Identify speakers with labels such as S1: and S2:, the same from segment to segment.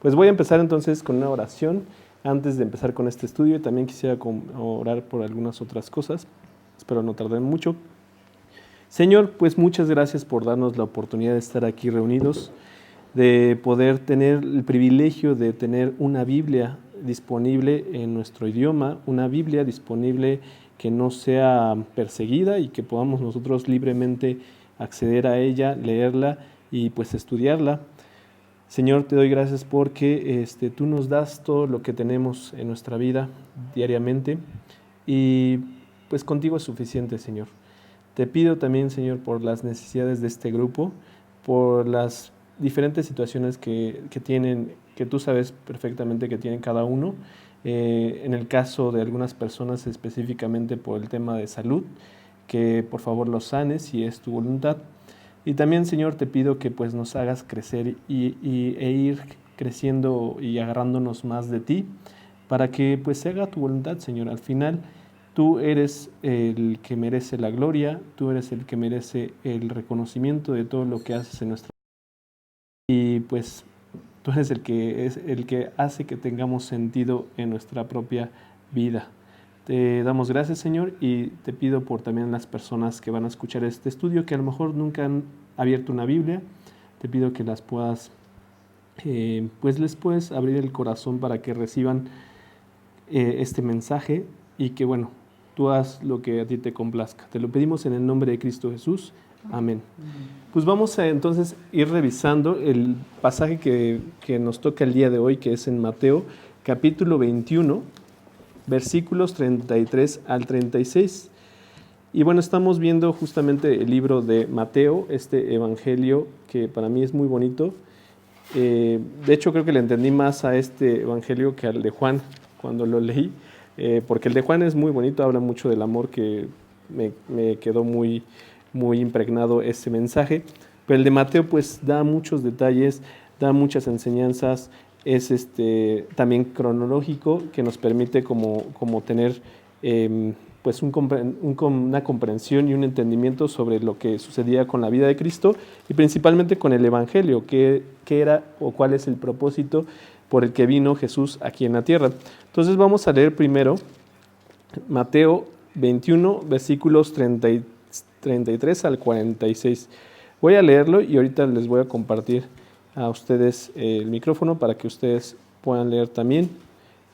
S1: Pues voy a empezar entonces con una oración antes de empezar con este estudio. También quisiera orar por algunas otras cosas. Espero no tardar mucho. Señor, pues muchas gracias por darnos la oportunidad de estar aquí reunidos, de poder tener el privilegio de tener una Biblia disponible en nuestro idioma, una Biblia disponible que no sea perseguida y que podamos nosotros libremente acceder a ella, leerla y pues estudiarla. Señor, te doy gracias porque tú nos das todo lo que tenemos en nuestra vida diariamente y pues contigo es suficiente, Señor. Te pido también, Señor, por las necesidades de este grupo, por las diferentes situaciones que tienen, que tú sabes perfectamente que tienen cada uno. En el caso de algunas personas específicamente por el tema de salud, que por favor los sanes si es tu voluntad. Y también, Señor, te pido que pues nos hagas crecer e ir creciendo y agarrándonos más de ti, para que pues se haga tu voluntad, Señor. Al final, tú eres el que merece la gloria, tú eres el que merece el reconocimiento de todo lo que haces en nuestra vida. Y pues tú eres el que hace que tengamos sentido en nuestra propia vida. Te damos gracias, Señor, y te pido por también las personas que van a escuchar este estudio, que a lo mejor nunca han abierto una Biblia. Te pido que las puedas, pues les puedes abrir el corazón para que reciban este mensaje y que, bueno, tú haz lo que a ti te complazca. Te lo pedimos en el nombre de Cristo Jesús. Amén. Pues vamos a entonces ir revisando el pasaje que nos toca el día de hoy, que es en Mateo, capítulo 21, versículos 33 al 36. Y bueno, estamos viendo justamente el libro de Mateo, este evangelio que para mí es muy bonito. De hecho, creo que le entendí más a este evangelio que al de Juan cuando lo leí, porque el de Juan es muy bonito, habla mucho del amor, que me quedó muy, muy impregnado ese mensaje. Pero el de Mateo pues da muchos detalles, da muchas enseñanzas, es también cronológico, que nos permite como tener pues una comprensión y un entendimiento sobre lo que sucedía con la vida de Cristo y principalmente con el Evangelio, qué era o cuál es el propósito por el que vino Jesús aquí en la tierra. Entonces vamos a leer primero Mateo 21, versículos 33 al 46. Voy a leerlo y ahorita les voy a compartir a ustedes el micrófono para que ustedes puedan leer también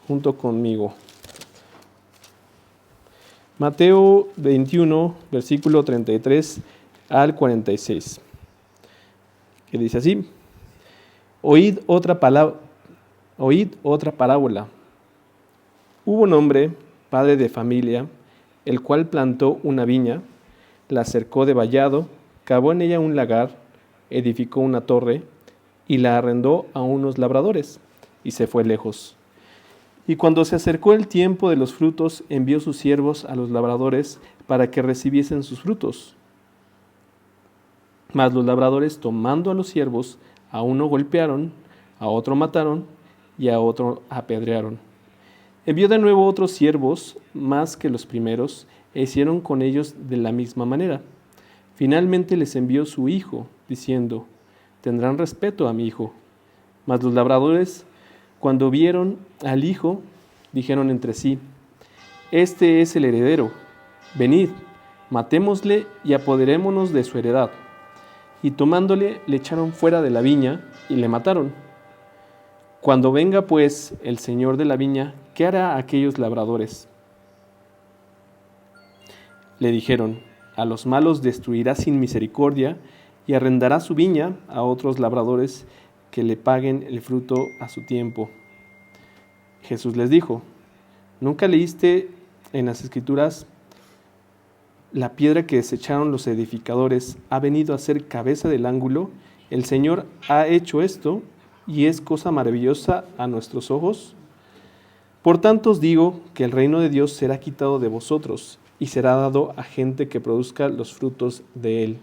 S1: junto conmigo. Mateo 21, versículo 33 al 46, que dice así: Oíd otra parábola. Hubo un hombre, padre de familia, el cual plantó una viña, la cercó de vallado, cavó en ella un lagar, edificó una torre y la arrendó a unos labradores, y se fue lejos. Y cuando se acercó el tiempo de los frutos, envió sus siervos a los labradores para que recibiesen sus frutos. Mas los labradores, tomando a los siervos, a uno golpearon, a otro mataron y a otro apedrearon. Envió de nuevo otros siervos, más que los primeros, e hicieron con ellos de la misma manera. Finalmente les envió su hijo, diciendo: tendrán respeto a mi hijo. Mas los labradores, cuando vieron al hijo, dijeron entre sí: este es el heredero, venid, matémosle y apoderémonos de su heredad. Y tomándole, le echaron fuera de la viña y le mataron. Cuando venga pues el señor de la viña, ¿qué hará a aquellos labradores? Le dijeron: a los malos destruirá sin misericordia y arrendará su viña a otros labradores que le paguen el fruto a su tiempo. Jesús les dijo: ¿nunca leíste en las Escrituras: la piedra que desecharon los edificadores ha venido a ser cabeza del ángulo? El Señor ha hecho esto y es cosa maravillosa a nuestros ojos. Por tanto os digo que el reino de Dios será quitado de vosotros y será dado a gente que produzca los frutos de él.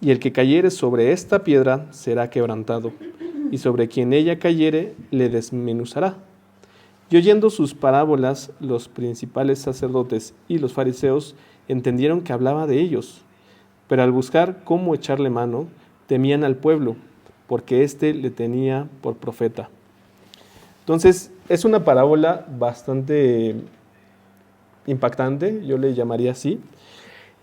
S1: Y el que cayere sobre esta piedra será quebrantado, y sobre quien ella cayere le desmenuzará. Y oyendo sus parábolas, los principales sacerdotes y los fariseos entendieron que hablaba de ellos, pero al buscar cómo echarle mano, temían al pueblo, porque éste le tenía por profeta. Entonces, es una parábola bastante impactante, yo le llamaría así.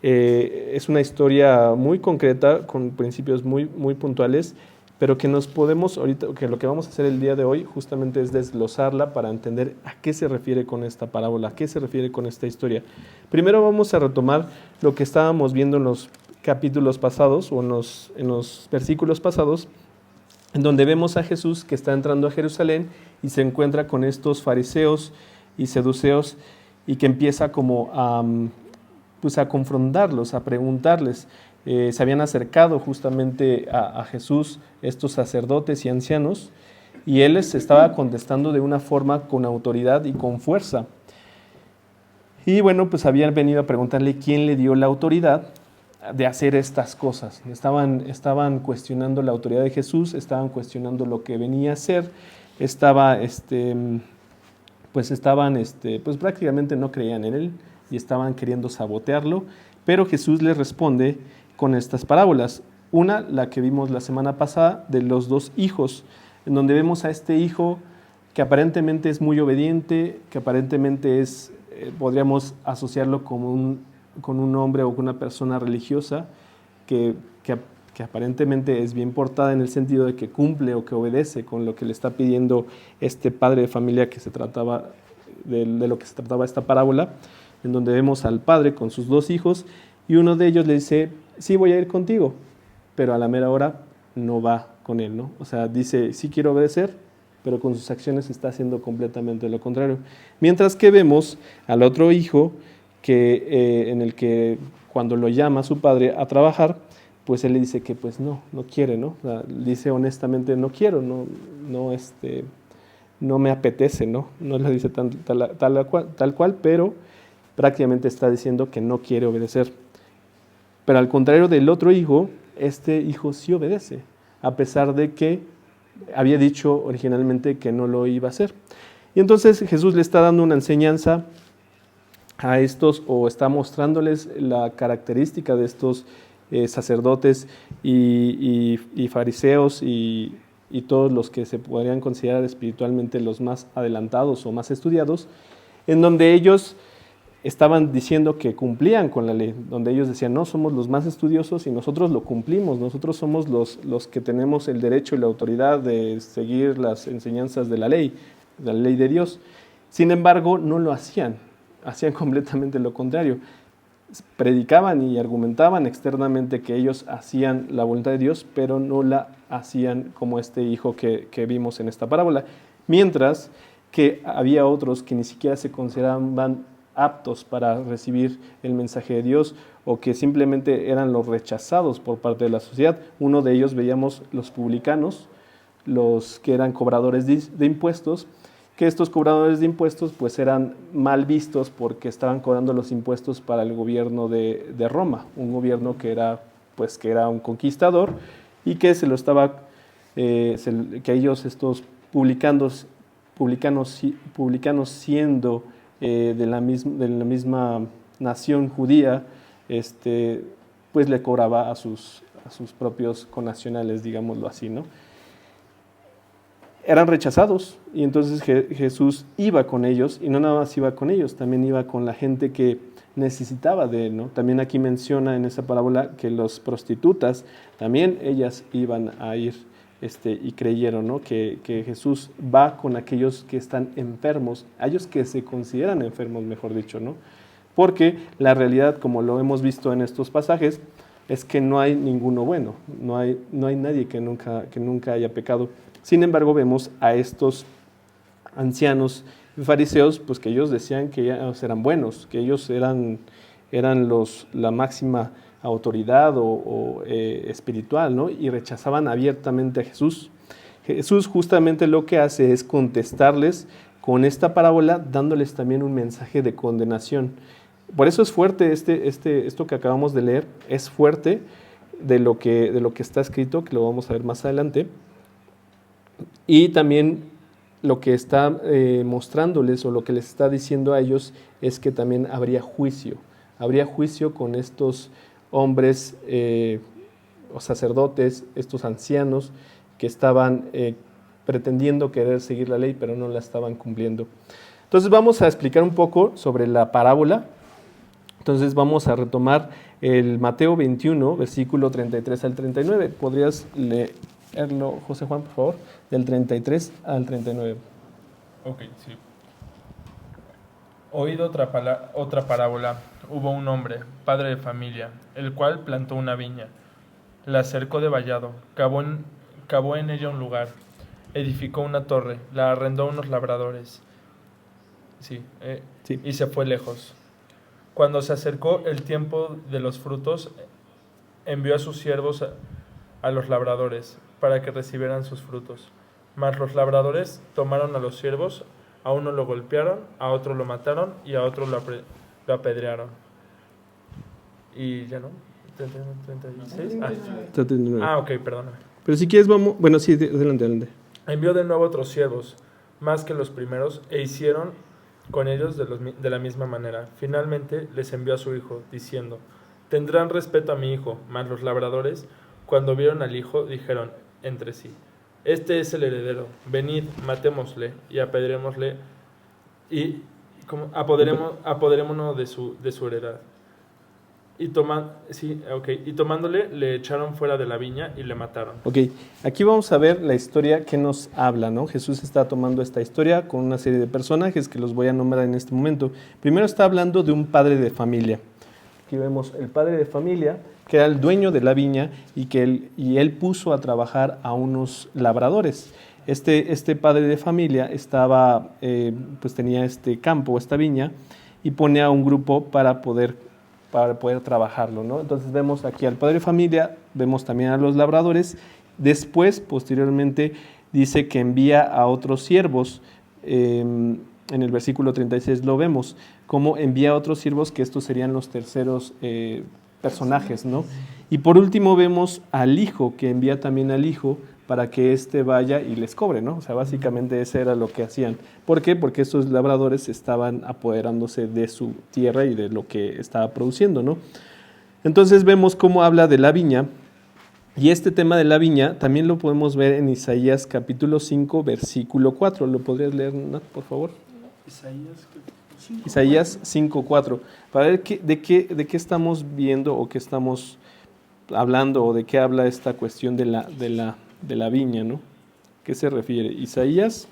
S1: Es una historia muy concreta, con principios muy puntuales, pero que nos podemos ahorita, que lo que vamos a hacer el día de hoy justamente es desglosarla para entender a qué se refiere con esta parábola, a qué se refiere con esta historia. Primero vamos a retomar lo que estábamos viendo en los capítulos pasados o en los versículos pasados, en donde vemos a Jesús que está entrando a Jerusalén y se encuentra con estos fariseos y saduceos y que empieza como a confrontarlos, a preguntarles. Se habían acercado justamente a Jesús estos sacerdotes y ancianos y él les estaba contestando de una forma con autoridad y con fuerza. Y bueno, pues habían venido a preguntarle quién le dio la autoridad de hacer estas cosas. Estaban cuestionando la autoridad de Jesús, estaban cuestionando lo que venía a hacer, pues prácticamente no creían en él y estaban queriendo sabotearlo, pero Jesús les responde con estas parábolas. Una, la que vimos la semana pasada, de los dos hijos, en donde vemos a este hijo que aparentemente es muy obediente, que aparentemente podríamos asociarlo con un hombre o con una persona religiosa que aparentemente es bien portada en el sentido de que cumple o que obedece con lo que le está pidiendo este padre de familia de lo que se trataba esta parábola, en donde vemos al padre con sus dos hijos y uno de ellos le dice, sí voy a ir contigo, pero a la mera hora no va con él, ¿no? O sea, dice, sí quiero obedecer, pero con sus acciones está haciendo completamente lo contrario. Mientras que vemos al otro hijo en el que cuando lo llama su padre a trabajar, pues él le dice que pues no quiere, ¿no? O sea, dice honestamente no quiero, no me apetece, ¿no? No le dice tal cual, pero prácticamente está diciendo que no quiere obedecer. Pero al contrario del otro hijo, este hijo sí obedece, a pesar de que había dicho originalmente que no lo iba a hacer. Y entonces Jesús le está dando una enseñanza a estos, o está mostrándoles la característica de estos sacerdotes y fariseos y todos los que se podrían considerar espiritualmente los más adelantados o más estudiados, en donde ellos estaban diciendo que cumplían con la ley, donde ellos decían, no, somos los más estudiosos y nosotros lo cumplimos, nosotros somos los que tenemos el derecho y la autoridad de seguir las enseñanzas de la ley de Dios. Sin embargo, no lo hacían completamente lo contrario. Predicaban y argumentaban externamente que ellos hacían la voluntad de Dios, pero no la hacían como este hijo que vimos en esta parábola. Mientras que había otros que ni siquiera se consideraban aptos para recibir el mensaje de Dios o que simplemente eran los rechazados por parte de la sociedad. Uno de ellos veíamos los publicanos, los que eran cobradores de impuestos, que estos cobradores de impuestos pues eran mal vistos porque estaban cobrando los impuestos para el gobierno de Roma, un gobierno que era un conquistador y que que ellos, estos publicanos siendo de la misma nación judía, pues le cobraba a sus propios connacionales, digámoslo así, ¿no? Eran rechazados y entonces Jesús iba con ellos y no nada más iba con ellos, también iba con la gente que necesitaba de él, ¿no? También aquí menciona en esa parábola que las prostitutas, también ellas iban a ir y creyeron, ¿no? Que Jesús va con aquellos que están enfermos, aquellos que se consideran enfermos, mejor dicho, ¿no? Porque la realidad, como lo hemos visto en estos pasajes, es que no hay ninguno bueno, no hay nadie que nunca haya pecado. Sin embargo, vemos a estos ancianos fariseos, pues que ellos decían que ellos eran buenos, que ellos eran la máxima autoridad o espiritual, ¿no? Y rechazaban abiertamente a Jesús. Jesús justamente lo que hace es contestarles con esta parábola, dándoles también un mensaje de condenación. Por eso es fuerte esto que acabamos de leer, es fuerte de lo que está escrito, que lo vamos a ver más adelante. Y también lo que está mostrándoles o lo que les está diciendo a ellos es que también habría juicio con estos hombres o sacerdotes, estos ancianos que estaban pretendiendo querer seguir la ley, pero no la estaban cumpliendo. Entonces vamos a explicar un poco sobre la parábola. Entonces vamos a retomar el Mateo 21, versículo 33 al 39. ¿Podrías leerlo, José Juan, por favor? Del 33 al 39.
S2: Ok, sí. Oído otra parábola, hubo un hombre, padre de familia, el cual plantó una viña, la cercó de vallado, cavó en ella un lugar, edificó una torre, la arrendó a unos labradores, sí. Y se fue lejos. Cuando se acercó el tiempo de los frutos, envió a sus siervos a los labradores para que recibieran sus frutos. Mas los labradores tomaron a los siervos, a uno lo golpearon, a otro lo mataron y a otro lo apedrearon. Y ya no, 36. Ok, perdóname.
S1: Pero si quieres vamos, bueno, sí, adelante.
S2: Envió de nuevo otros siervos, más que los primeros, e hicieron con ellos de la misma manera. Finalmente les envió a su hijo, diciendo: tendrán respeto a mi hijo. Mas los labradores, cuando vieron al hijo, dijeron entre sí: este es el heredero, venid, matémosle y apedrémosle y apoderémonos de su heredad. Y tomándole, le echaron fuera de la viña y le mataron.
S1: Ok, aquí vamos a ver la historia que nos habla, ¿no? Jesús está tomando esta historia con una serie de personajes que los voy a nombrar en este momento. Primero está hablando de un padre de familia. Aquí vemos el padre de familia, que era el dueño de la viña y él puso a trabajar a unos labradores. Este padre de familia pues tenía este campo, esta viña, y pone a un grupo para poder trabajarlo, ¿no? Entonces vemos aquí al padre de familia, vemos también a los labradores. Después, posteriormente, dice que envía a otros siervos. En el versículo 36 lo vemos, cómo envía a otros siervos, que estos serían los terceros personajes, ¿no? Y por último vemos al hijo, que envía también al hijo para que éste vaya y les cobre, ¿no? O sea, básicamente eso era lo que hacían. ¿Por qué? Porque estos labradores estaban apoderándose de su tierra y de lo que estaba produciendo, ¿no? Entonces vemos cómo habla de la viña, y este tema de la viña también lo podemos ver en Isaías capítulo 5, versículo 4. ¿Lo podrías leer, Nat, por favor? Isaías 5, 4. Para ver de qué estamos viendo o qué estamos hablando, o de qué habla esta cuestión de la viña, ¿no? ¿Qué se refiere? Isaías.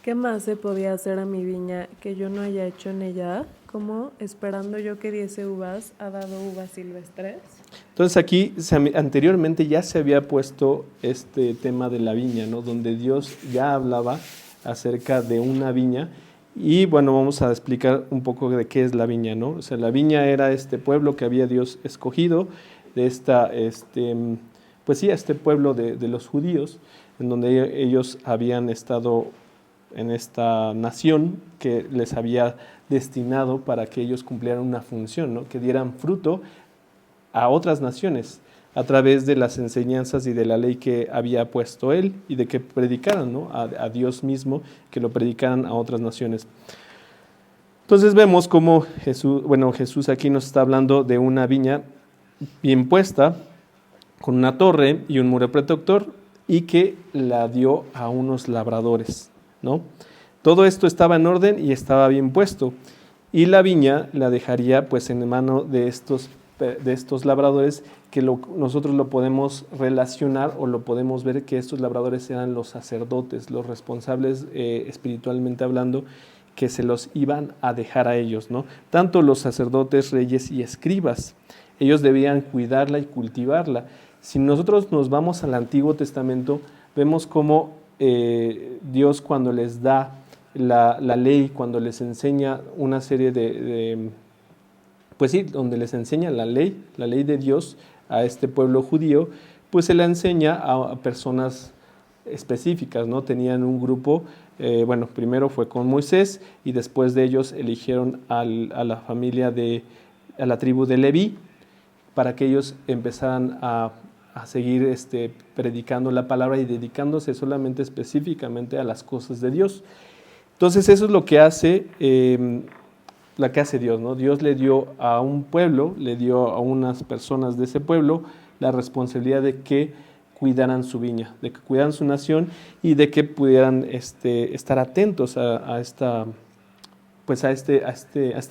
S3: ¿Qué más se podía hacer a mi viña que yo no haya hecho en ella? ¿Cómo, esperando yo que diese uvas, ha dado uvas silvestres?
S1: Entonces aquí anteriormente ya se había puesto este tema de la viña, ¿no? Donde Dios ya hablaba acerca de una viña. Y bueno, vamos a explicar un poco de qué es la viña, ¿no? O sea, la viña era este pueblo que había Dios escogido, de pues sí, este pueblo de los judíos, en donde ellos habían estado en esta nación que les había destinado para que ellos cumplieran una función, ¿no? Que dieran fruto a otras naciones a través de las enseñanzas y de la ley que había puesto él, y de que predicaran, ¿no? a Dios mismo, que lo predicaran a otras naciones. Entonces vemos cómo Jesús aquí nos está hablando de una viña bien puesta, con una torre y un muro protector, y que la dio a unos labradores, ¿no? Todo esto estaba en orden y estaba bien puesto, y la viña la dejaría pues en mano de estos labradores, que nosotros lo podemos relacionar o lo podemos ver que estos labradores eran los sacerdotes, los responsables espiritualmente hablando, que se los iban a dejar a ellos, ¿no? Tanto los sacerdotes, reyes y escribas, ellos debían cuidarla y cultivarla. Si nosotros nos vamos al Antiguo Testamento, vemos cómo Dios, cuando les da la ley, cuando les enseña una serie pues sí, donde les enseña la ley de Dios a este pueblo judío, pues se la enseña a personas específicas, ¿no? Tenían un grupo, primero fue con Moisés, y después de ellos eligieron a la tribu de Leví, para que ellos empezaran a seguir predicando la palabra y dedicándose solamente específicamente a las cosas de Dios. Entonces eso es lo que hace Dios, ¿no? Dios le dio a un pueblo, le dio a unas personas de ese pueblo la responsabilidad de que cuidaran su viña, de que cuidaran su nación y de que pudieran estar atentos a esta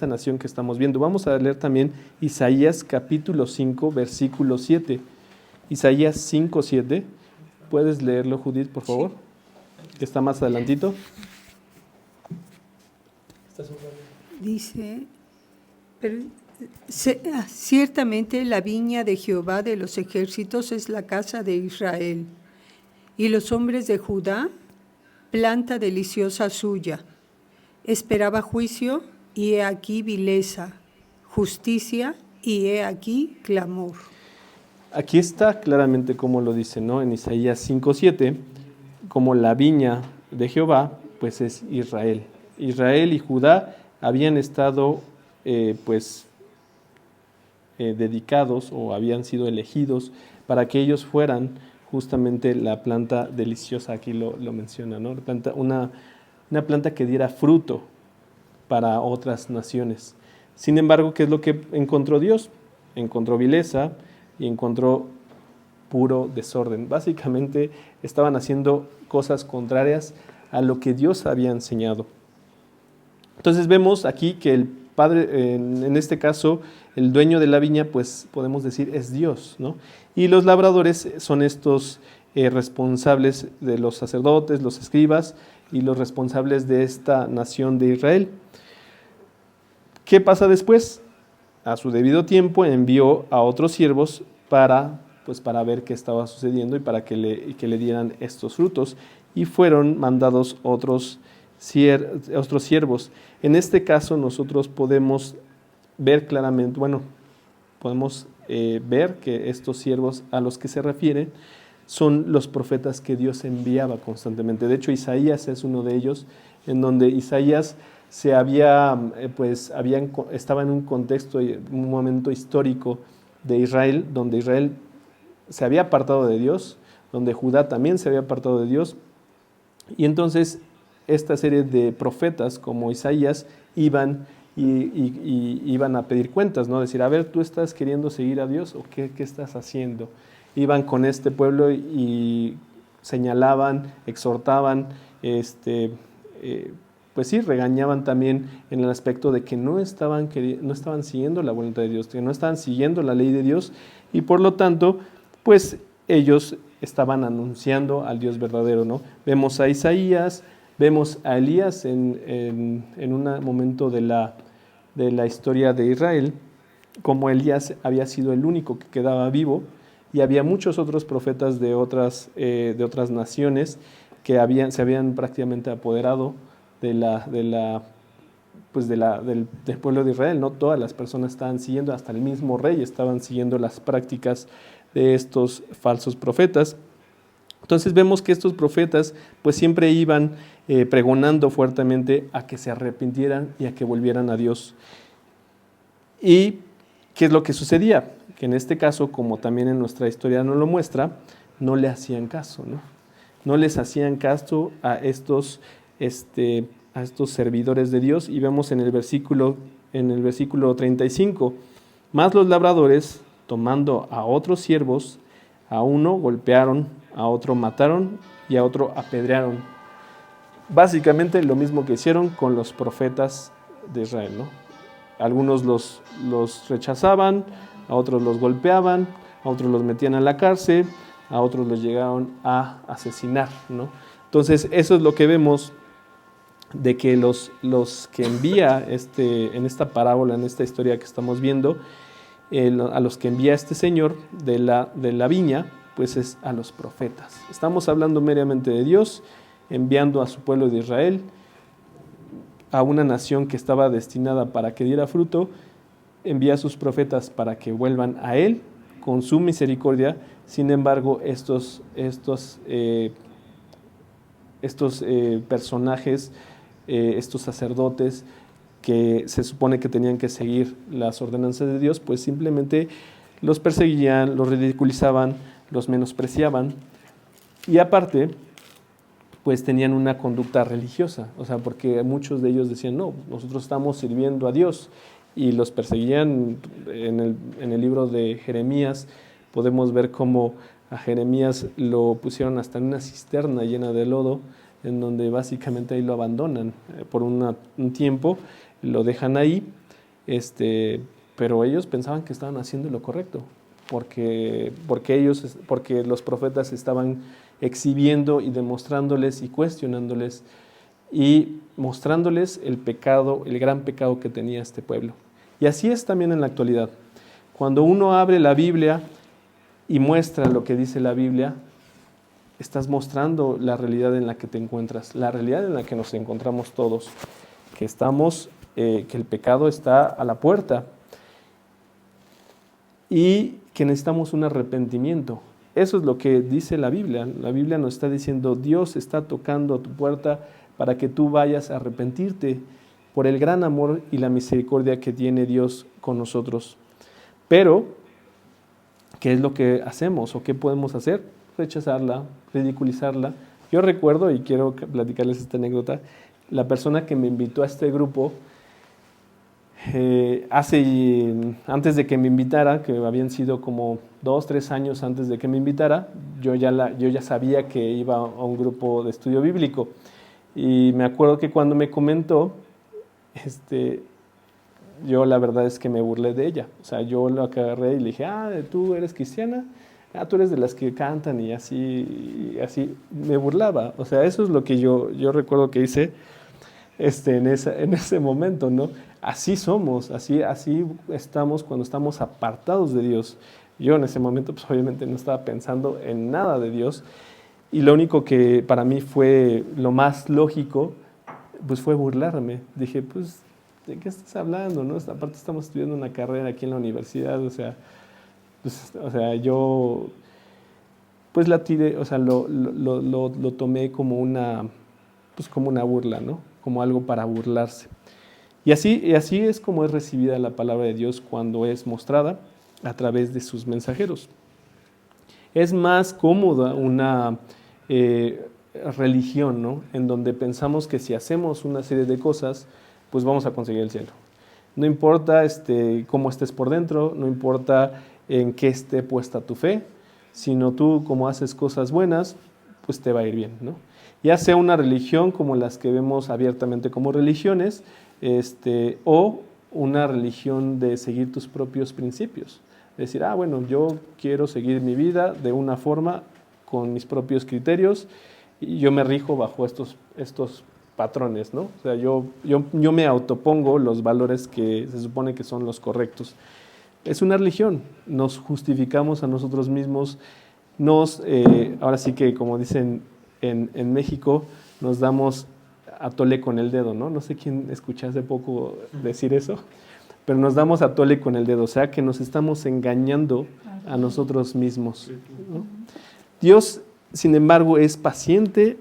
S1: nación que estamos viendo. Vamos a leer también Isaías capítulo 5, versículo 7. Isaías 5, 7. ¿Puedes leerlo, Judith, por favor? Que está más adelantito.
S4: Dice, ciertamente la viña de Jehová de los ejércitos es la casa de Israel, y los hombres de Judá, planta deliciosa suya. Esperaba juicio, y he aquí vileza, justicia, y he aquí clamor.
S1: Aquí está claramente como lo dice, ¿no? En Isaías 5:7, como la viña de Jehová, pues es Israel. Israel y Judá habían estado, dedicados o habían sido elegidos para que ellos fueran justamente la planta deliciosa, aquí lo menciona, ¿no? Una planta que diera fruto para otras naciones. Sin embargo, ¿qué es lo que encontró Dios? Encontró vileza y encontró puro desorden. Básicamente estaban haciendo cosas contrarias a lo que Dios había enseñado. Entonces vemos aquí que el padre, en este caso, el dueño de la viña, pues podemos decir es Dios, ¿no? Y los labradores son estos responsables de los sacerdotes, los escribas y los responsables de esta nación de Israel. ¿Qué pasa después? A su debido tiempo envió a otros siervos para ver qué estaba sucediendo y para que le dieran estos frutos. Y fueron mandados otros siervos. En este caso nosotros podemos ver claramente, podemos ver que estos siervos a los que se refieren son los profetas que Dios enviaba constantemente. De hecho, Isaías es uno de ellos, en donde Isaías estaba en un contexto, un momento histórico de Israel, donde Israel se había apartado de Dios, donde Judá también se había apartado de Dios, y entonces esta serie de profetas como Isaías iban a pedir cuentas, ¿no? Decir, a ver, ¿tú estás queriendo seguir a Dios o qué estás haciendo? Iban con este pueblo y señalaban, exhortaban, pues sí, regañaban también en el aspecto de que no estaban siguiendo la voluntad de Dios, que no estaban siguiendo la ley de Dios, y por lo tanto, pues ellos estaban anunciando al Dios verdadero, ¿no? Vemos a Isaías, vemos a Elías en un momento de la historia de Israel, como Elías había sido el único que quedaba vivo, y había muchos otros profetas de otras naciones que se habían prácticamente apoderado del pueblo de Israel, ¿no? Todas las personas estaban siguiendo, hasta el mismo rey estaban siguiendo las prácticas de estos falsos profetas. Entonces vemos que estos profetas pues siempre iban pregonando fuertemente a que se arrepintieran y a que volvieran a Dios. ¿Y qué es lo que sucedía? Que en este caso, como también en nuestra historia nos lo muestra, no le hacían caso, ¿no? No les hacían caso a estos servidores de Dios, y vemos en el versículo 35, más los labradores, tomando a otros siervos, a uno golpearon, a otro mataron y a otro apedrearon. Básicamente lo mismo que hicieron con los profetas de Israel, ¿no? Algunos los rechazaban, a otros los golpeaban, a otros los metían a la cárcel, a otros los llegaron a asesinar, ¿no? Entonces eso es lo que vemos de que los que envía en esta parábola, en esta historia que estamos viendo, a los que envía este señor de la viña, pues es a los profetas. Estamos hablando meramente de Dios, enviando a su pueblo de Israel, a una nación que estaba destinada para que diera fruto, envía a sus profetas para que vuelvan a Él con su misericordia. Sin embargo, estos personajes, estos sacerdotes que se supone que tenían que seguir las ordenanzas de Dios, pues simplemente los perseguían, los ridiculizaban, los menospreciaban, y aparte pues tenían una conducta religiosa, o sea, porque muchos de ellos decían, no, nosotros estamos sirviendo a Dios, y los perseguían. En el libro de Jeremías Podemos ver cómo a Jeremías lo pusieron hasta en una cisterna llena de lodo, en donde básicamente ahí lo abandonan por un tiempo, lo dejan ahí, pero ellos pensaban que estaban haciendo lo correcto, porque los profetas estaban exhibiendo y demostrándoles y cuestionándoles y mostrándoles el pecado, el gran pecado que tenía este pueblo. Y así es también en la actualidad. Cuando uno abre la Biblia y muestra lo que dice la Biblia, estás mostrando la realidad en la que te encuentras, la realidad en la que nos encontramos todos, que el pecado está a la puerta y que necesitamos un arrepentimiento. Eso es lo que dice la Biblia. La Biblia nos está diciendo, Dios está tocando a tu puerta para que tú vayas a arrepentirte por el gran amor y la misericordia que tiene Dios con nosotros. Pero, ¿qué es lo que hacemos o qué podemos hacer? Rechazarla, ridiculizarla. Yo recuerdo, y quiero platicarles esta anécdota, la persona que me invitó a este grupo, antes de que me invitara, que habían sido como 2, 3 años antes de que me invitara, yo ya sabía que iba a un grupo de estudio bíblico. Y me acuerdo que cuando me comentó, yo la verdad es que me burlé de ella. O sea, yo lo agarré y le dije, ¿tú eres cristiana? Tú eres de las que cantan y así me burlaba. O sea, eso es lo que yo recuerdo que hice en ese momento, ¿no? Así somos, así estamos cuando estamos apartados de Dios. Yo en ese momento, pues obviamente no estaba pensando en nada de Dios, y lo único que para mí fue lo más lógico, pues fue burlarme. Dije, pues, ¿de qué estás hablando, no? Aparte estamos estudiando una carrera aquí en la universidad, o sea, yo pues la tiré, o sea, lo tomé como una burla, ¿no? Como algo para burlarse. Y así es como es recibida la palabra de Dios cuando es mostrada a través de sus mensajeros. Es más cómoda una religión, ¿no? En donde pensamos que si hacemos una serie de cosas, pues vamos a conseguir el cielo. No importa cómo estés por dentro, no importa en qué esté puesta tu fe, sino tú como haces cosas buenas, pues te va a ir bien, ¿no? Ya sea una religión como las que vemos abiertamente como religiones, o una religión de seguir tus propios principios. Decir, bueno, yo quiero seguir mi vida de una forma con mis propios criterios y yo me rijo bajo estos patrones, ¿no? O sea, yo me autopongo los valores que se supone que son los correctos. Es una religión, nos justificamos a nosotros mismos, ahora sí que como dicen en México, nos damos a tole con el dedo, ¿no? No sé quién escuché hace poco decir eso, pero nos damos a tole con el dedo, o sea que nos estamos engañando a nosotros mismos, ¿no? Dios, sin embargo, es paciente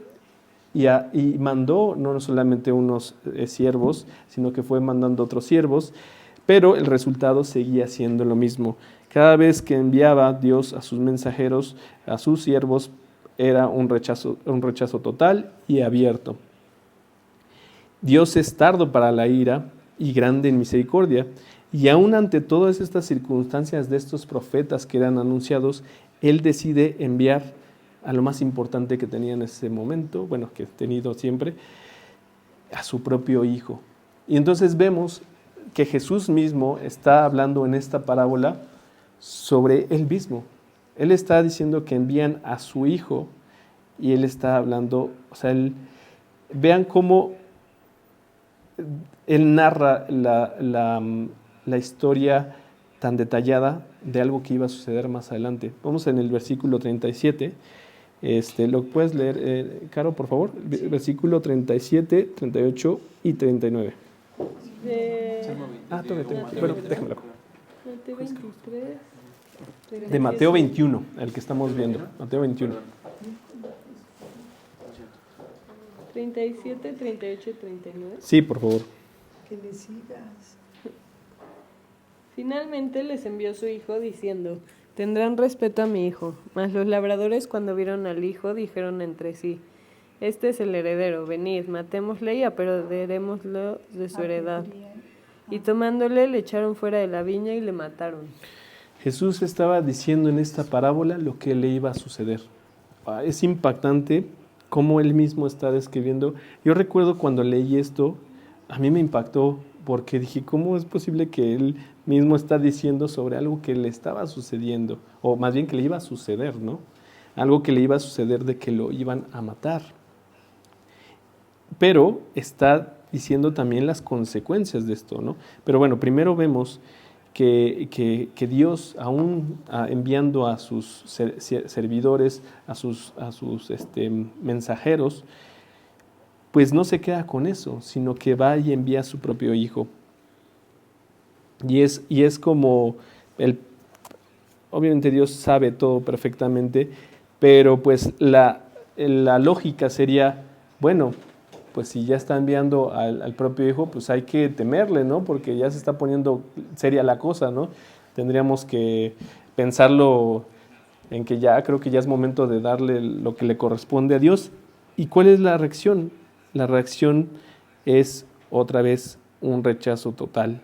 S1: y mandó no solamente unos siervos, sino que fue mandando otros siervos, pero el resultado seguía siendo lo mismo. Cada vez que enviaba Dios a sus mensajeros, a sus siervos, era un rechazo total y abierto. Dios es tardo para la ira y grande en misericordia, y aún ante todas estas circunstancias de estos profetas que eran anunciados, Él decide enviar a lo más importante que tenía en ese momento, bueno, que he tenido siempre, a su propio Hijo. Y entonces vemos que Jesús mismo está hablando en esta parábola sobre Él mismo. Él está diciendo que envían a su Hijo y Él está hablando, o sea, vean cómo Él narra la historia tan detallada de algo que iba a suceder más adelante. Vamos en el versículo 37. ¿Lo puedes leer, Caro, por favor? Versículo 37, 38 y 39. Bueno, déjamelo.
S3: Mateo 23.
S1: De Mateo 21, el que estamos viendo. Mateo 21.
S3: 37, 38 y 39.
S1: Sí, por favor.
S4: Que le sigas.
S3: Finalmente les envió su hijo diciendo, tendrán respeto a mi hijo. Mas los labradores cuando vieron al hijo dijeron entre sí, este es el heredero, venid, matémosle y apoderémoslo de su heredad. Y tomándole le echaron fuera de la viña y le mataron.
S1: Jesús estaba diciendo en esta parábola lo que le iba a suceder. Es impactante cómo él mismo está describiendo. Yo recuerdo cuando leí esto, a mí me impactó porque dije, ¿cómo es posible que él mismo está diciendo sobre algo que le estaba sucediendo? O más bien que le iba a suceder, ¿no? Algo que le iba a suceder de que lo iban a matar. Pero está diciendo también las consecuencias de esto, ¿no? Pero bueno, primero vemos que Dios, aún enviando a sus servidores, a sus mensajeros, pues no se queda con eso, sino que va y envía a su propio Hijo. Y es como, obviamente Dios sabe todo perfectamente, pero pues la lógica sería, bueno, pues si ya está enviando al propio Hijo, pues hay que temerle, ¿no? Porque ya se está poniendo seria la cosa, ¿no? Tendríamos que pensarlo en que ya, creo que ya es momento de darle lo que le corresponde a Dios. ¿Y cuál es la reacción? La reacción es otra vez un rechazo total.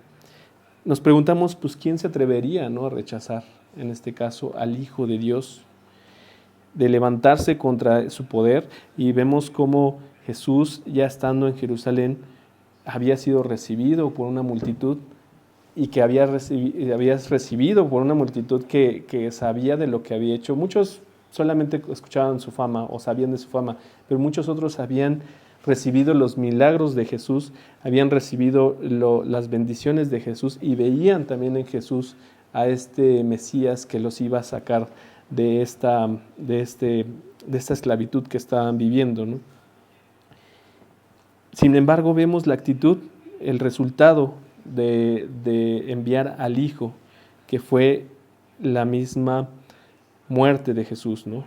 S1: Nos preguntamos, pues, ¿quién se atrevería, ¿no?, a rechazar, en este caso, al Hijo de Dios, de levantarse contra su poder? Y vemos cómo Jesús, ya estando en Jerusalén, había sido recibido por una multitud y que había recibido por una multitud que sabía de lo que había hecho. Muchos solamente escuchaban su fama o sabían de su fama, pero muchos otros habían recibido los milagros de Jesús, habían recibido las bendiciones de Jesús y veían también en Jesús a este Mesías que los iba a sacar de esta esclavitud que estaban viviendo, ¿no? Sin embargo, vemos la actitud, el resultado de enviar al Hijo, que fue la misma muerte de Jesús, ¿no?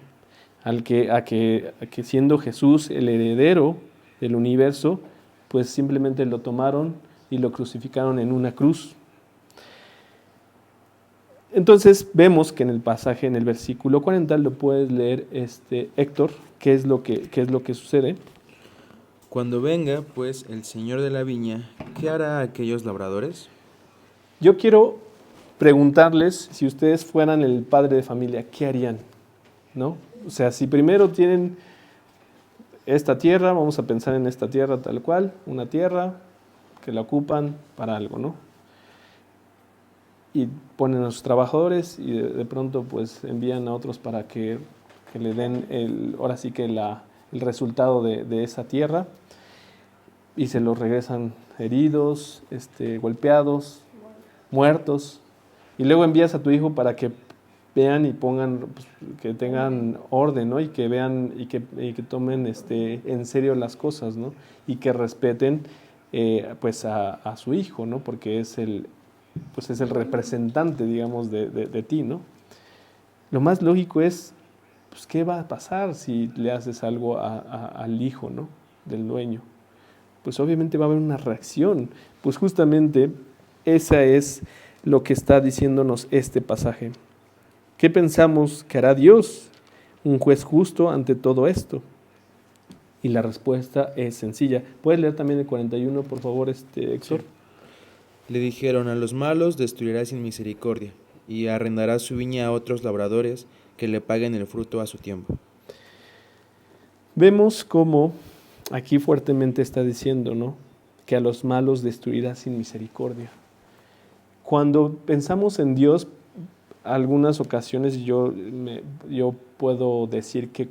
S1: A que siendo Jesús el heredero del universo, pues simplemente lo tomaron y lo crucificaron en una cruz. Entonces vemos que en el pasaje, en el versículo 40, lo puedes leer, Héctor, qué es lo que sucede.
S5: Cuando venga, pues, el señor de la viña, ¿qué hará a aquellos labradores?
S1: Yo quiero preguntarles, si ustedes fueran el padre de familia, ¿qué harían? ¿No? O sea, si primero tienen esta tierra, vamos a pensar en esta tierra tal cual, una tierra que la ocupan para algo, ¿no? Y ponen a sus trabajadores y de pronto pues envían a otros para que le den ahora sí que el resultado de esa tierra, y se los regresan heridos, golpeados, muertos, y luego envías a tu hijo para que vean y pongan, pues, que tengan orden, ¿no? Y que vean y que tomen en serio las cosas, ¿no? Y que respeten pues a su hijo, ¿no? Porque es el representante, digamos, de ti, ¿no? Lo más lógico es, pues, ¿qué va a pasar si le haces algo al hijo, ¿no?, del dueño? Pues obviamente va a haber una reacción. Pues justamente esa es lo que está diciéndonos este pasaje. ¿Qué pensamos que hará Dios, un juez justo, ante todo esto? Y la respuesta es sencilla. ¿Puedes leer también el 41, por favor, Héctor?
S5: Sí. Le dijeron: a los malos destruirá sin misericordia, y arrendará su viña a otros labradores que le paguen el fruto a su tiempo.
S1: Vemos cómo aquí fuertemente está diciendo, ¿no?, que a los malos destruirá sin misericordia. Cuando pensamos en Dios, algunas ocasiones yo puedo decir que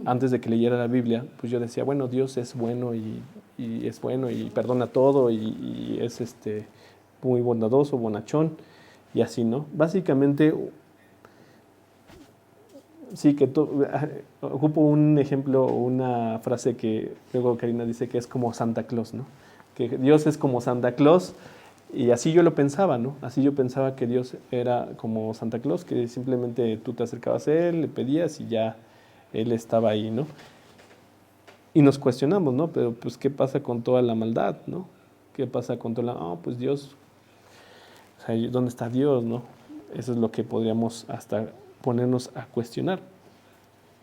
S1: antes de que leyera la Biblia, pues yo decía, bueno, Dios es bueno y es bueno y perdona todo y es muy bondadoso, bonachón y así, ¿no? Básicamente, sí, que ocupo un ejemplo, una frase que luego Karina dice que es como Santa Claus, ¿no? Que Dios es como Santa Claus, y así yo lo pensaba, ¿no? Así yo pensaba que Dios era como Santa Claus, que simplemente tú te acercabas a Él, le pedías y ya Él estaba ahí, ¿no? Y nos cuestionamos, ¿no? Pero pues, ¿qué pasa con toda la maldad, ¿no? ¿Qué pasa con toda pues Dios, o sea, ¿dónde está Dios, no? Eso es lo que podríamos hasta ponernos a cuestionar.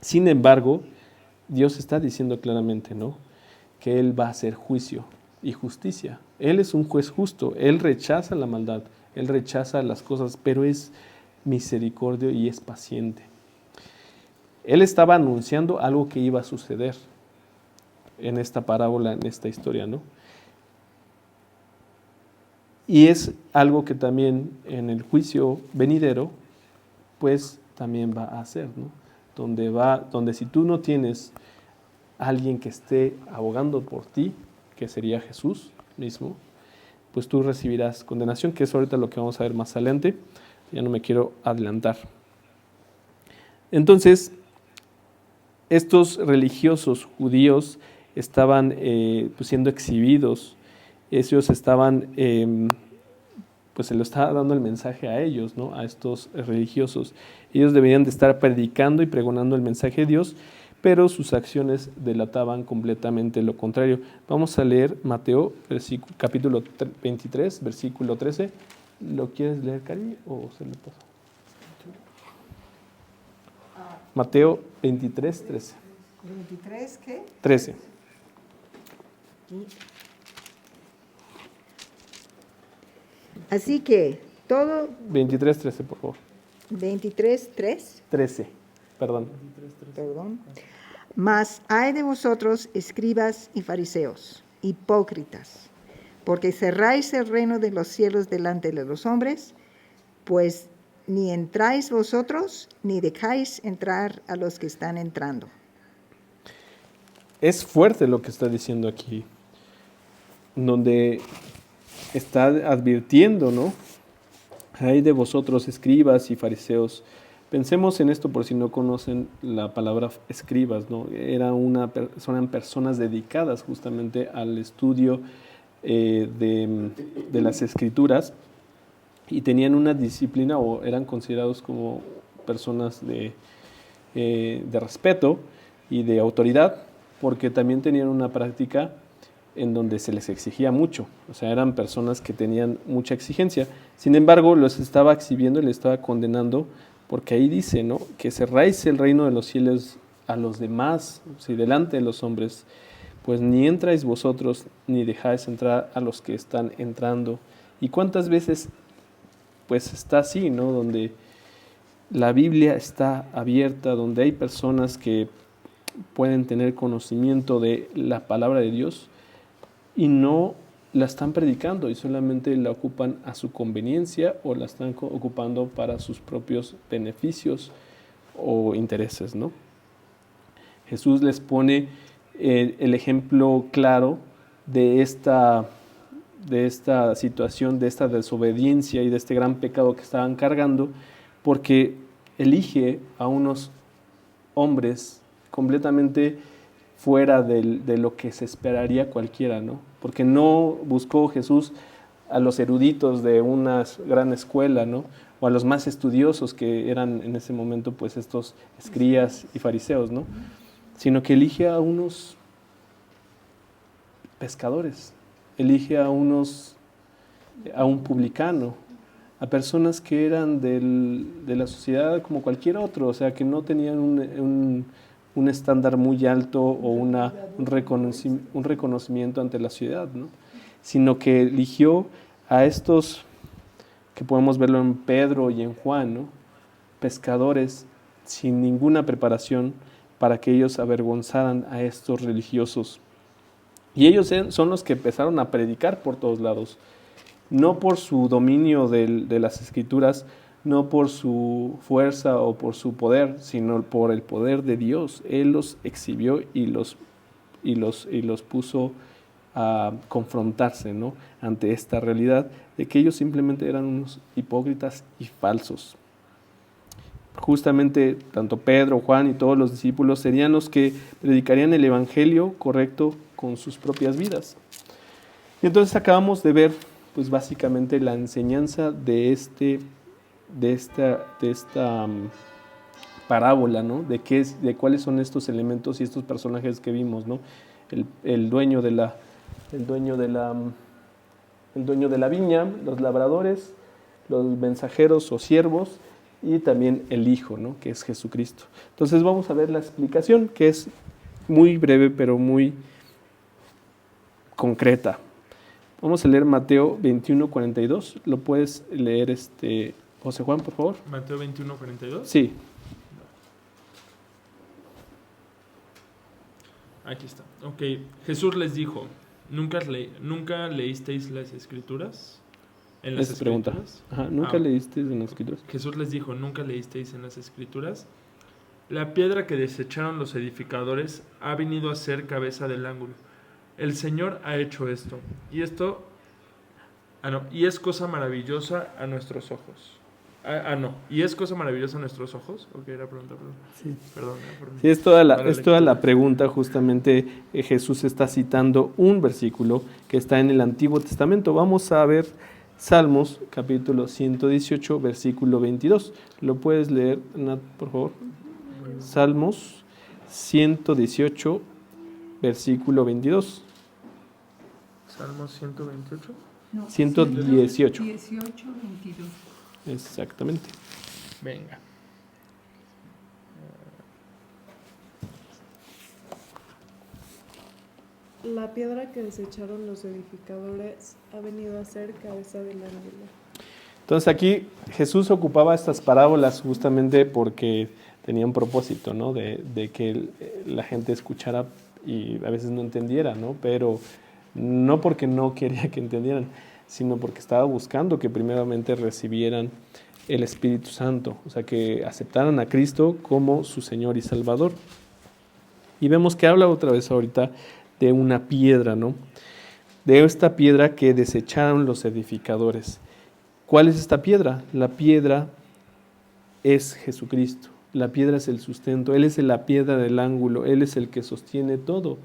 S1: Sin embargo, Dios está diciendo claramente, ¿no?, que Él va a hacer juicio y justicia. Él es un juez justo, Él rechaza la maldad, Él rechaza las cosas, pero es misericordio y es paciente. Él estaba anunciando algo que iba a suceder en esta parábola, en esta historia, ¿no? Y es algo que también en el juicio venidero, pues también va a hacer, ¿no? Donde si tú no tienes a alguien que esté abogando por ti, que sería Jesús mismo, pues tú recibirás condenación, que es ahorita lo que vamos a ver más adelante. Ya no me quiero adelantar. Entonces, estos religiosos judíos estaban pues siendo exhibidos. Ellos estaban, pues se lo estaba dando el mensaje a ellos, ¿no? A estos religiosos. Ellos deberían de estar predicando y pregonando el mensaje de Dios, pero sus acciones delataban completamente lo contrario. Vamos a leer Mateo, capítulo 23, versículo 13. ¿Lo quieres leer, Cari, o se le pasa? Mateo 23, 13.
S6: ¿23 qué?
S1: 13.
S6: Así que todo
S1: 23, 13, por favor.
S6: 23:3,
S1: 13, perdón.
S6: perdón. Mas hay de vosotros, escribas y fariseos, hipócritas, porque cerráis el reino de los cielos delante de los hombres, pues ni entráis vosotros, ni dejáis entrar a los que están entrando.
S1: Es fuerte lo que está diciendo aquí, donde está advirtiendo, ¿no? Hay de vosotros, escribas y fariseos. Pensemos en esto por si no conocen la palabra escribas, ¿no? Eran personas dedicadas justamente al estudio de las escrituras y tenían una disciplina o eran considerados como personas de respeto y de autoridad, porque también tenían una práctica en donde se les exigía mucho, o sea, eran personas que tenían mucha exigencia. Sin embargo, los estaba exhibiendo y les estaba condenando, porque ahí dice, ¿no?, que cerráis el reino de los cielos a los demás, si delante de los hombres, pues ni entráis vosotros, ni dejáis entrar a los que están entrando. ¿Y cuántas veces, pues está así, ¿no?, donde la Biblia está abierta, donde hay personas que pueden tener conocimiento de la palabra de Dios y no la están predicando y solamente la ocupan a su conveniencia o la están ocupando para sus propios beneficios o intereses, ¿no? Jesús les pone el ejemplo claro de esta situación, de esta desobediencia y de este gran pecado que estaban cargando, porque elige a unos hombres completamente fuera de lo que se esperaría cualquiera, ¿no? Porque no buscó Jesús a los eruditos de una gran escuela, ¿no?, o a los más estudiosos que eran en ese momento pues estos escribas y fariseos, ¿no?, sino que elige a unos pescadores, elige a un publicano, a personas que eran de la sociedad como cualquier otro, o sea, que no tenían un estándar muy alto o un reconocimiento ante la ciudad, ¿no?, sino que eligió a estos, que podemos verlo en Pedro y en Juan, ¿no?, pescadores sin ninguna preparación para que ellos avergonzaran a estos religiosos. Y ellos son los que empezaron a predicar por todos lados, no por su dominio de las escrituras, no por su fuerza o por su poder, sino por el poder de Dios. Él los exhibió y los puso a confrontarse, ¿no?, ante esta realidad de que ellos simplemente eran unos hipócritas y falsos. Justamente tanto Pedro, Juan y todos los discípulos serían los que predicarían el evangelio correcto con sus propias vidas. Y entonces acabamos de ver pues básicamente la enseñanza de esta parábola, ¿no?, de cuáles son estos elementos y estos personajes que vimos, ¿no?, el dueño de la viña, los labradores, los mensajeros o siervos y también el Hijo, ¿no?, que es Jesucristo. Entonces vamos a ver la explicación, que es muy breve pero muy concreta. Vamos a leer Mateo 21:42. Lo puedes leer José Juan, por favor.
S2: Mateo 21:42.
S1: Sí.
S2: Aquí está. Ok, Jesús les dijo, ¿nunca leísteis las Escrituras? ¿En las
S1: Esa es pregunta.
S2: Escrituras?
S1: Ajá, ¿nunca
S2: Ah.
S1: leíste en las escrituras?
S2: Jesús les dijo, ¿nunca leísteis en las Escrituras? La piedra que desecharon los edificadores ha venido a ser cabeza del ángulo. El Señor ha hecho esto. Y es cosa maravillosa a nuestros ojos. ¿Y es cosa maravillosa a nuestros ojos? Ok, era pregunta, perdón.
S1: Sí.
S2: Perdón.
S1: Sí, es toda
S2: Mala lectura.
S1: la pregunta. Justamente Jesús está citando un versículo que está en el Antiguo Testamento. Vamos a ver Salmos, capítulo 118, versículo 22. ¿Lo puedes leer, Nat, por favor? Salmos 118, versículo 22.
S2: Salmos 128.
S4: No,
S1: 118.
S4: 18, 22.
S1: Exactamente.
S2: Venga.
S3: La piedra que desecharon los edificadores ha venido a ser cabeza del ángulo.
S1: Entonces aquí Jesús ocupaba estas parábolas justamente porque tenía un propósito, ¿no? De que la gente escuchara y a veces no entendiera, ¿no? Pero no porque no quería que entendieran, sino porque estaba buscando que primeramente recibieran el Espíritu Santo, o sea, que aceptaran a Cristo como su Señor y Salvador. Y vemos que habla otra vez ahorita de una piedra, ¿no? De esta piedra que desecharon los edificadores. ¿Cuál es esta piedra? La piedra es Jesucristo. La piedra es el sustento. Él es la piedra del ángulo. Él es el que sostiene todo.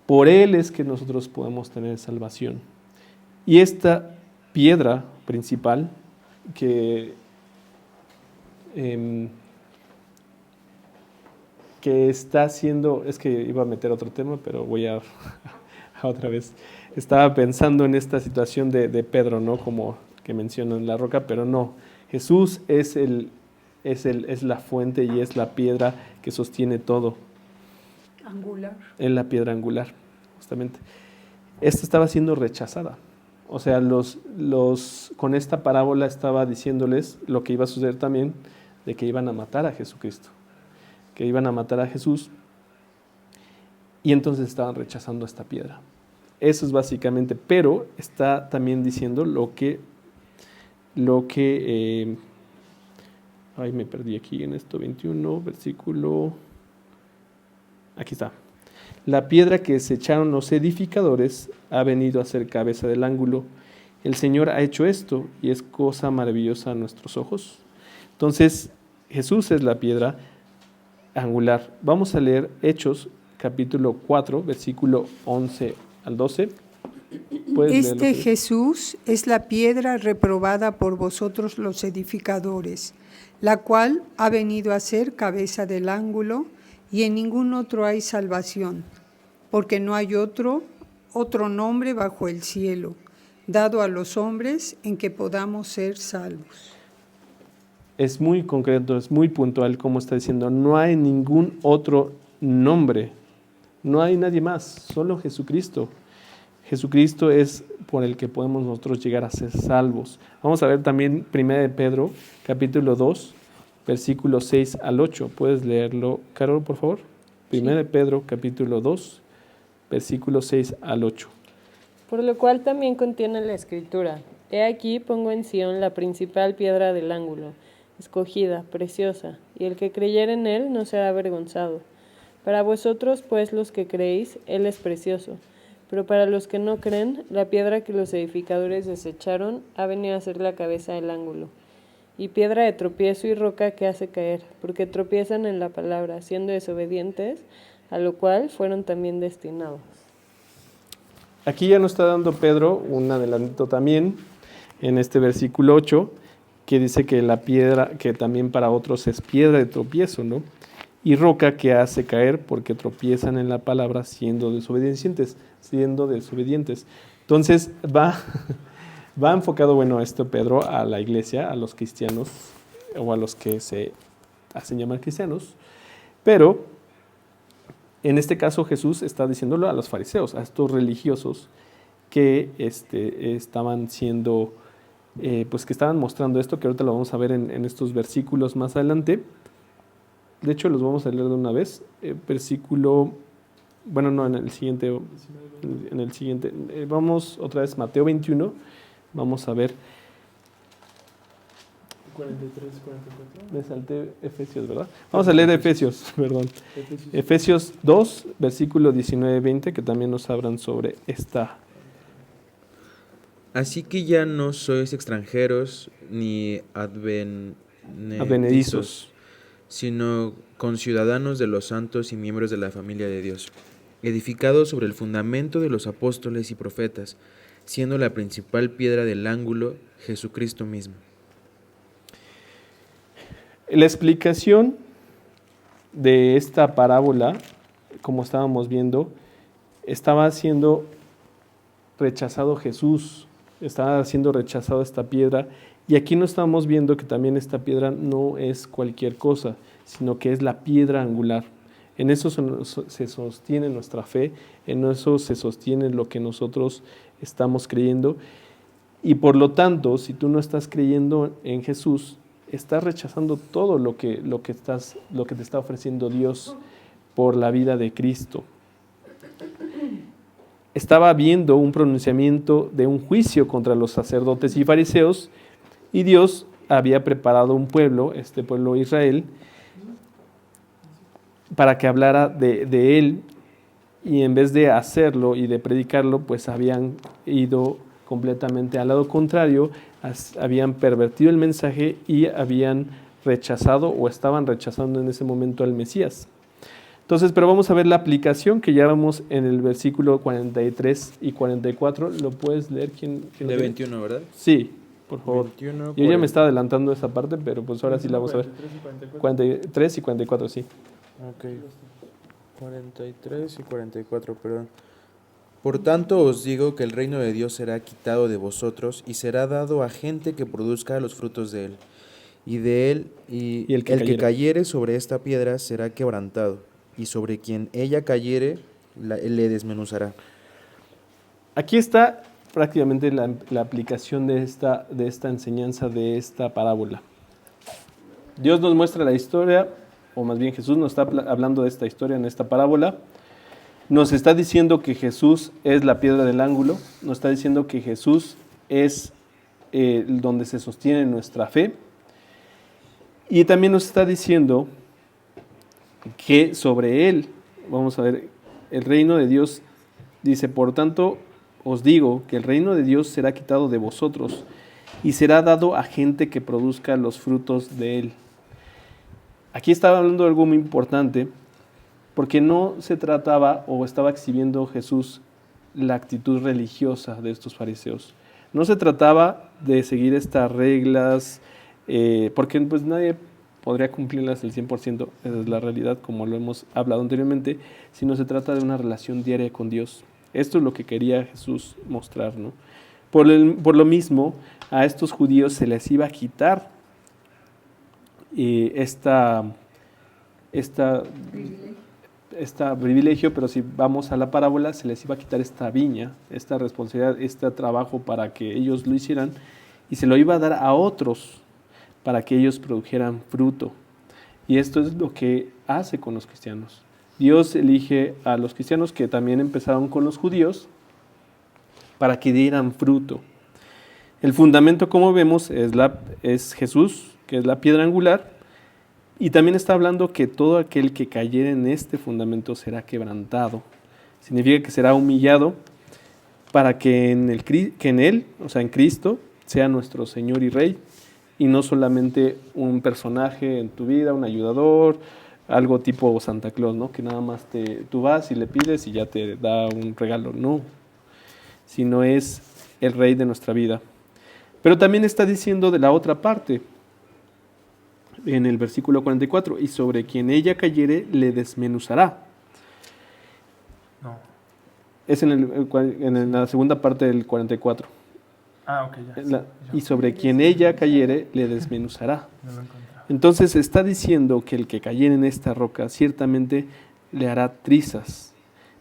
S1: Por Él es que nosotros podemos tener salvación. Y esta piedra principal que está haciendo, es que iba a meter otro tema, pero voy a otra vez. Estaba pensando en esta situación de Pedro, ¿no? Como que mencionan la roca, pero no. Jesús es la fuente y es la piedra que sostiene todo.
S4: Angular.
S1: Es la piedra angular, justamente. Esta estaba siendo rechazada. O sea, con esta parábola estaba diciéndoles lo que iba a suceder también, de que iban a matar a Jesucristo, que iban a matar a Jesús, y entonces estaban rechazando esta piedra. Eso es básicamente, pero está también diciendo ay, me perdí aquí en esto, 21, versículo, aquí está. La piedra que desecharon los edificadores ha venido a ser cabeza del ángulo. El Señor ha hecho esto y es cosa maravillosa a nuestros ojos. Entonces, Jesús es la piedra angular. Vamos a leer Hechos, capítulo 4, versículo 11 al 12.
S4: Este Jesús es la piedra reprobada por vosotros los edificadores, la cual ha venido a ser cabeza del ángulo, y en ningún otro hay salvación, porque no hay otro nombre bajo el cielo, dado a los hombres en que podamos ser salvos.
S1: Es muy concreto, es muy puntual como está diciendo, no hay ningún otro nombre, no hay nadie más, solo Jesucristo. Jesucristo es por el que podemos nosotros llegar a ser salvos. Vamos a ver también 1 de Pedro, capítulo 2, versículos 6 al 8. ¿Puedes leerlo, Carol, por favor? 1 de Pedro, capítulo 2, versículos 6 al 8.
S3: Por lo cual también contiene la Escritura: He aquí pongo en Sión la principal piedra del ángulo, escogida, preciosa, y el que creyere en él no será avergonzado. Para vosotros, pues, los que creéis, él es precioso. Pero para los que no creen, la piedra que los edificadores desecharon ha venido a ser la cabeza del ángulo, y piedra de tropiezo y roca que hace caer, porque tropiezan en la palabra, siendo desobedientes, a lo cual fueron también destinados.
S1: Aquí ya nos está dando Pedro un adelanto también en este versículo 8, que dice que la piedra, que también para otros es piedra de tropiezo, ¿no? Y roca que hace caer porque tropiezan en la palabra siendo desobedientes. Entonces va enfocado, bueno, esto Pedro a la iglesia, a los cristianos o a los que se hacen llamar cristianos, pero en este caso Jesús está diciéndolo a los fariseos, a estos religiosos que estaban siendo pues que estaban mostrando esto, que ahorita lo vamos a ver en estos versículos más adelante. De hecho, los vamos a leer de una vez. Versículo, bueno, no, en el siguiente. Vamos otra vez, Mateo 21. Vamos a ver.
S2: 43, 44.
S1: Me salté Efesios, ¿verdad? Vamos a leer Efesios, perdón. Efesios 2, versículo 19-20, que también nos hablan sobre esta.
S5: Así que ya no sois extranjeros ni
S1: Advenedizos,
S5: sino conciudadanos de los santos y miembros de la familia de Dios, edificados sobre el fundamento de los apóstoles y profetas, siendo la principal piedra del ángulo Jesucristo mismo.
S1: La explicación de esta parábola, como estábamos viendo, estaba siendo rechazado Jesús, estaba siendo rechazado esta piedra, y aquí no estamos viendo que también esta piedra no es cualquier cosa, sino que es la piedra angular. En eso se sostiene nuestra fe, en eso se sostiene lo que nosotros estamos creyendo, y por lo tanto, si tú no estás creyendo en Jesús, estás rechazando todo lo que te está ofreciendo Dios por la vida de Cristo. Estaba habiendo un pronunciamiento de un juicio contra los sacerdotes y fariseos, y Dios había preparado un pueblo, este pueblo Israel, para que hablara de él, y en vez de hacerlo y de predicarlo, pues habían ido completamente al lado contrario, habían pervertido el mensaje y habían rechazado o estaban rechazando en ese momento al Mesías. Entonces, pero vamos a ver la aplicación que ya vamos en el versículo 43 y 44. ¿Lo puedes leer? ¿Quién
S5: De 21, ¿verdad?
S1: Sí, por favor.
S5: 21,
S1: Yo ya me estaba adelantando esa parte, pero pues ahora sí la vamos a ver. 43 y 44, sí.
S5: Ok. 43 y 44, perdón. Por tanto os digo que el reino de Dios será quitado de vosotros y será dado a gente que produzca los frutos de él. Y de él, y
S1: el que
S5: cayere sobre esta piedra será quebrantado, y sobre quien ella cayere le desmenuzará.
S1: Aquí está prácticamente la aplicación de esta enseñanza, de esta parábola. Dios nos muestra la historia, o más bien Jesús nos está hablando de esta historia en esta parábola. Nos está diciendo que Jesús es la piedra del ángulo, nos está diciendo que Jesús es donde se sostiene nuestra fe, y también nos está diciendo que sobre él, vamos a ver, el reino de Dios, dice, por tanto os digo que el reino de Dios será quitado de vosotros y será dado a gente que produzca los frutos de él. Aquí estaba hablando de algo muy importante, porque no se trataba o estaba exhibiendo Jesús la actitud religiosa de estos fariseos. No se trataba de seguir estas reglas, porque pues nadie podría cumplirlas al 100%, esa es la realidad, como lo hemos hablado anteriormente, sino se trata de una relación diaria con Dios. Esto es lo que quería Jesús mostrar, ¿no? Por lo mismo, a estos judíos se les iba a quitar esta privilegio, pero si vamos a la parábola, se les iba a quitar esta viña, esta responsabilidad, este trabajo para que ellos lo hicieran, y se lo iba a dar a otros para que ellos produjeran fruto. Y esto es lo que hace con los cristianos. Dios elige a los cristianos, que también empezaron con los judíos, para que dieran fruto. El fundamento, como vemos, es Jesús, que es la piedra angular, y también está hablando que todo aquel que cayere en este fundamento será quebrantado. Significa que será humillado para que en Él, o sea, en Cristo, sea nuestro Señor y Rey, y no solamente un personaje en tu vida, un ayudador, algo tipo Santa Claus, ¿no? Que nada más tú vas y le pides y ya te da un regalo. No, sino es el Rey de nuestra vida. Pero también está diciendo de la otra parte, en el versículo 44, y sobre quien ella cayere le desmenuzará.
S2: No.
S1: Es en la segunda parte del 44.
S2: Ah, ok, ya.
S1: Y sobre quien ella cayere le desmenuzará.
S2: No lo encontraba.
S1: Entonces está diciendo que el que cayere en esta roca ciertamente le hará trizas,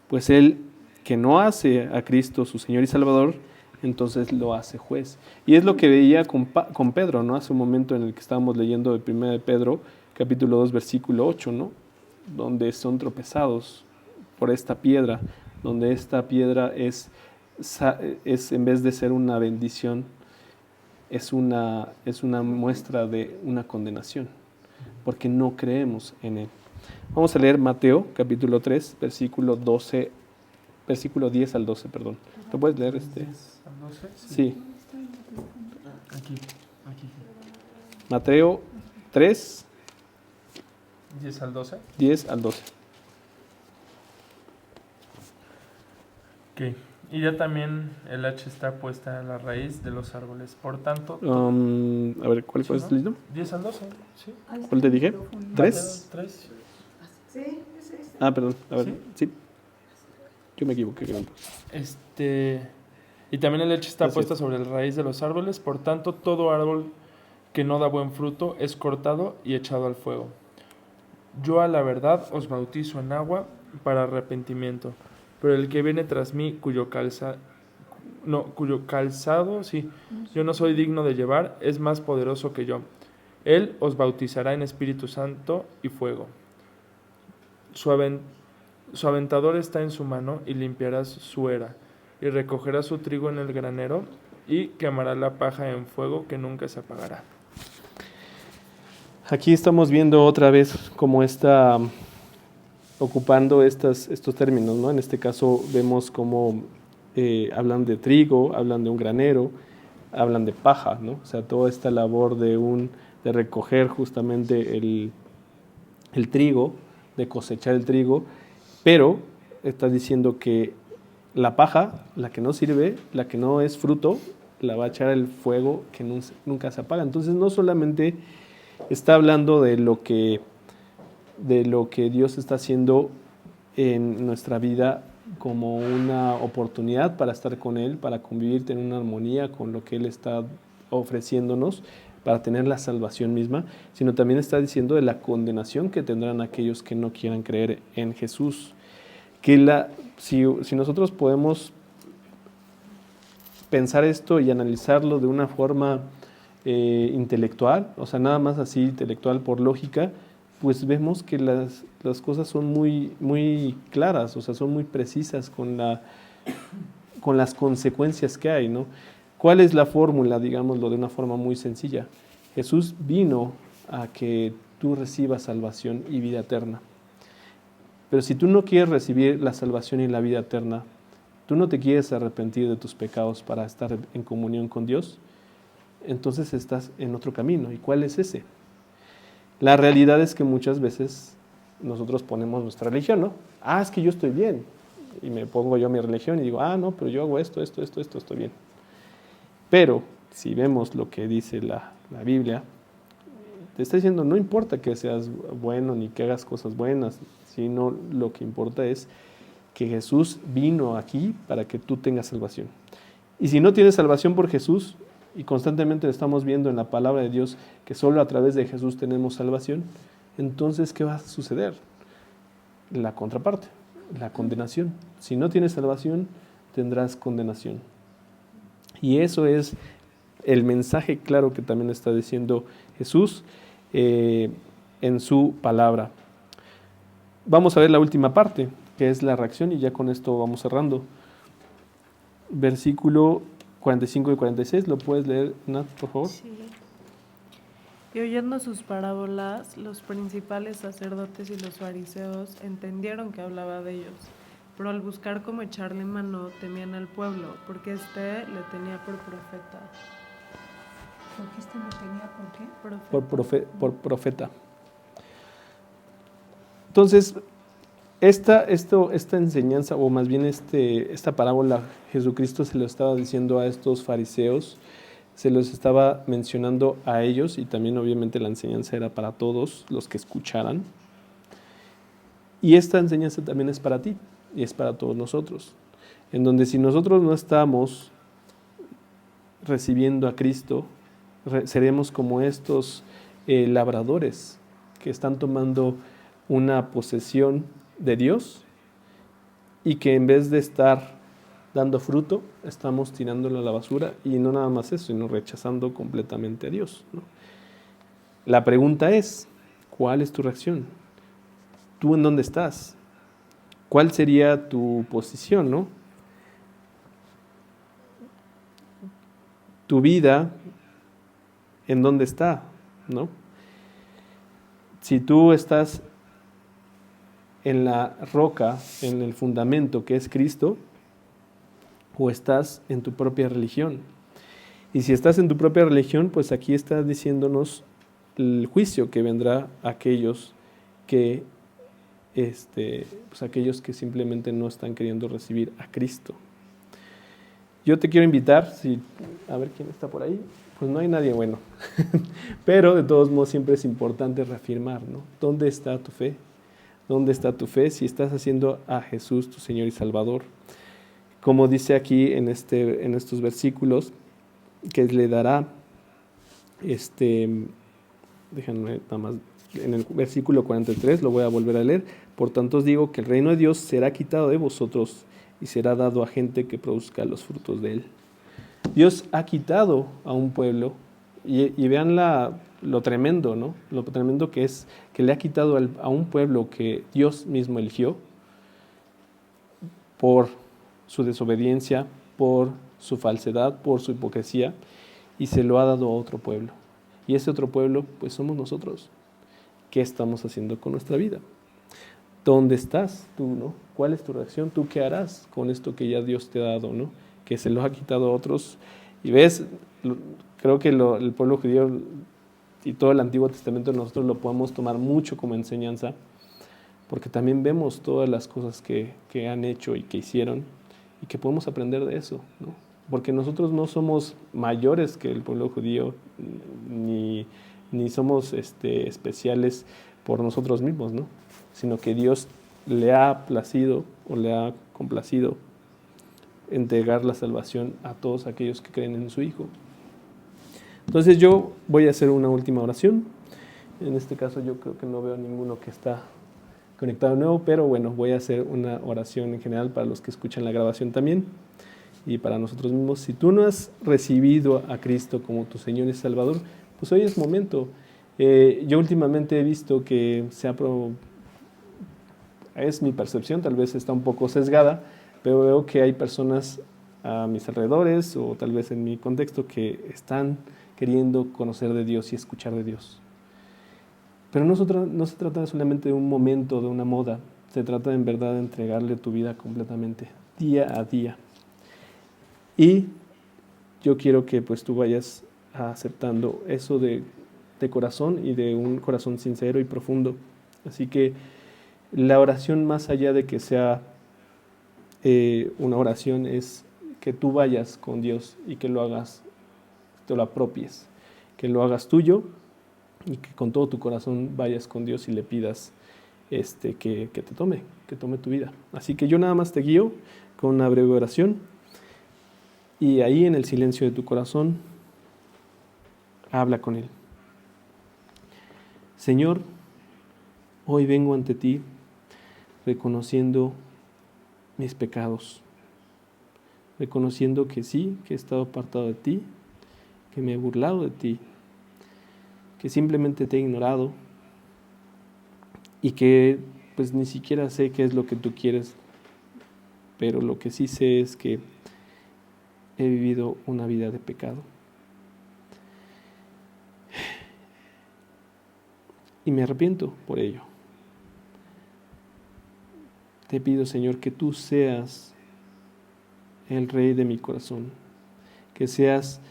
S1: pues él que no hace a Cristo su Señor y Salvador, entonces lo hace juez. Y es lo que veía con Pedro, ¿no? Hace un momento en el que estábamos leyendo de 1 de Pedro, capítulo 2, versículo 8, ¿no? Donde son tropezados por esta piedra, donde esta piedra es en vez de ser una bendición, es una muestra de una condenación, porque no creemos en Él. Vamos a leer Mateo, capítulo 3, versículo 10 al 12, perdón. ¿Lo puedes leer?
S2: 10 al 12?
S1: Sí.
S2: Aquí.
S1: Mateo 3,
S2: 10 al 12.
S1: 10 al 12.
S2: Ok. Y ya también el hacha está puesta en la raíz de los árboles. Por tanto,
S1: A ver, ¿cuál fue
S2: ¿no?
S1: el libro?
S2: 10 al 12, ¿sí?
S1: ¿Cuál te dije? ¿3?
S2: 3.
S1: Ah, perdón. A ver,
S2: ¿Sí?
S1: sí. Yo me equivoqué, creo.
S2: Y también el hacha está
S1: Así
S2: puesta
S1: es.
S2: sobre la raíz de los árboles. Por tanto, todo árbol que no da buen fruto es cortado y echado al fuego. Yo a la verdad os bautizo en agua para arrepentimiento, pero el que viene tras mí, cuyo calzado, sí, yo no soy digno de llevar, es más poderoso que yo. Él os bautizará en Espíritu Santo y fuego. Su aventador está en su mano y limpiará su era, y recogerá su trigo en el granero, y quemará la paja en fuego que nunca se apagará.
S1: Aquí estamos viendo otra vez cómo está ocupando estos términos, ¿no? En este caso vemos cómo hablan de trigo, hablan de un granero, hablan de paja, ¿no? O sea, toda esta labor de recoger justamente el trigo, de cosechar el trigo, pero está diciendo que la paja, la que no sirve, la que no es fruto, la va a echar el fuego que nunca se apaga. Entonces no solamente está hablando de lo que Dios está haciendo en nuestra vida como una oportunidad para estar con Él, para convivir, tener una armonía con lo que Él está ofreciéndonos, para tener la salvación misma, sino también está diciendo de la condenación que tendrán aquellos que no quieran creer en Jesús. Que si nosotros podemos pensar esto y analizarlo de una forma intelectual, o sea, nada más así intelectual por lógica, pues vemos que las cosas son muy, muy claras, o sea, son muy precisas con las consecuencias que hay, ¿no? ¿Cuál es la fórmula, digámoslo de una forma muy sencilla? Jesús vino a que tú recibas salvación y vida eterna. Pero si tú no quieres recibir la salvación y la vida eterna, tú no te quieres arrepentir de tus pecados para estar en comunión con Dios, entonces estás en otro camino. ¿Y cuál es ese? La realidad es que muchas veces nosotros ponemos nuestra religión, ¿no? Ah, es que yo estoy bien. Y me pongo yo mi religión y digo, ah, no, pero yo hago esto, estoy bien. Pero si vemos lo que dice la Biblia, te está diciendo, no importa que seas bueno ni que hagas cosas buenas, sino lo que importa es que Jesús vino aquí para que tú tengas salvación. Y si no tienes salvación por Jesús, y constantemente estamos viendo en la palabra de Dios que solo a través de Jesús tenemos salvación, entonces, ¿qué va a suceder? La contraparte, la condenación. Si no tienes salvación, tendrás condenación. Y eso es el mensaje claro que también está diciendo Jesús en su palabra. Vamos a ver la última parte, que es la reacción, y ya con esto vamos cerrando. Versículo 45 y 46, ¿lo puedes leer, Nat, por favor?
S3: Sí. Y oyendo sus parábolas, los principales sacerdotes y los fariseos entendieron que hablaba de ellos, pero al buscar cómo echarle mano, temían al pueblo, porque éste le tenía por profeta.
S4: ¿Por qué este no tenía por qué?
S1: Por profeta. Entonces, esta enseñanza, o más bien esta parábola, Jesucristo se lo estaba diciendo a estos fariseos, se los estaba mencionando a ellos, y también obviamente la enseñanza era para todos los que escucharan. Y esta enseñanza también es para ti, y es para todos nosotros, en donde si nosotros no estamos recibiendo a Cristo, seremos como estos labradores que están tomando una posesión de Dios y que en vez de estar dando fruto, estamos tirándolo a la basura y no nada más eso, sino rechazando completamente a Dios, ¿no? La pregunta es, ¿cuál es tu reacción? ¿Tú en dónde estás? ¿Cuál sería tu posición, no? Tu vida, ¿en dónde está, no? Si tú estás en la roca, en el fundamento que es Cristo, o estás en tu propia religión. Y si estás en tu propia religión, pues aquí está diciéndonos el juicio que vendrá a aquellos que, pues aquellos que simplemente no están queriendo recibir a Cristo. Yo te quiero invitar, a ver quién está por ahí, pues no hay nadie bueno, pero de todos modos siempre es importante reafirmar, ¿no? ¿Dónde está tu fe? ¿Dónde está tu fe si estás haciendo a Jesús tu Señor y Salvador? Como dice aquí en estos versículos, que le dará, déjenme nada más, en el versículo 43, lo voy a volver a leer. Por tanto os digo que el reino de Dios será quitado de vosotros y será dado a gente que produzca los frutos de él. Dios ha quitado a un pueblo, y vean lo tremendo, ¿no? Lo tremendo que es que le ha quitado a un pueblo que Dios mismo eligió por su desobediencia, por su falsedad, por su hipocresía, y se lo ha dado a otro pueblo. Y ese otro pueblo, pues somos nosotros. ¿Qué estamos haciendo con nuestra vida? ¿Dónde estás tú, no? ¿Cuál es tu reacción? ¿Tú qué harás con esto que ya Dios te ha dado, no? Que se lo ha quitado a otros. Y ves, creo que el pueblo judío y todo el Antiguo Testamento nosotros lo podemos tomar mucho como enseñanza, porque también vemos todas las cosas que han hecho y que hicieron, y que podemos aprender de eso, ¿no? Porque nosotros no somos mayores que el pueblo judío, ni somos especiales por nosotros mismos, ¿no? Sino que Dios le ha placido o le ha complacido entregar la salvación a todos aquellos que creen en su Hijo. Entonces yo voy a hacer una última oración. En este caso yo creo que no veo ninguno que está conectado nuevo, pero bueno, voy a hacer una oración en general para los que escuchan la grabación también y para nosotros mismos. Si tú no has recibido a Cristo como tu Señor y Salvador, pues hoy es momento. Yo últimamente he visto que es mi percepción, tal vez está un poco sesgada, pero veo que hay personas a mis alrededores o tal vez en mi contexto que están queriendo conocer de Dios y escuchar de Dios. Pero no se trata solamente de un momento, de una moda, se trata en verdad de entregarle tu vida completamente, día a día. Y yo quiero que pues tú vayas aceptando eso de corazón y de un corazón sincero y profundo. Así que la oración, más allá de que sea una oración, es que tú vayas con Dios y que lo hagas, te lo apropies, que lo hagas tuyo y que con todo tu corazón vayas con Dios y le pidas que te tome tu vida. Así que yo nada más te guío con una breve oración y ahí en el silencio de tu corazón habla con Él. Señor, hoy vengo ante ti reconociendo mis pecados, reconociendo que sí, que he estado apartado de ti, que me he burlado de ti, que simplemente te he ignorado y que pues ni siquiera sé qué es lo que tú quieres, pero lo que sí sé es que he vivido una vida de pecado. Y me arrepiento por ello. Te pido, Señor, que tú seas el Rey de mi corazón, que seas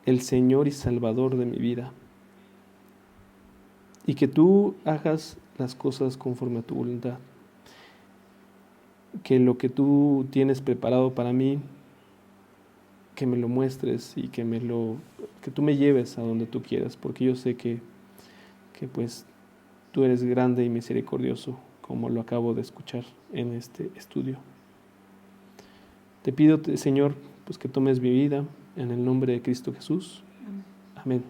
S1: el Señor y Salvador de mi vida, y que tú hagas las cosas conforme a tu voluntad, que lo que tú tienes preparado para mí, que me lo muestres y que tú me lleves a donde tú quieras, porque yo sé que pues tú eres grande y misericordioso, como lo acabo de escuchar en este estudio. Te pido, Señor, pues que tomes mi vida en el nombre de Cristo Jesús. Amén.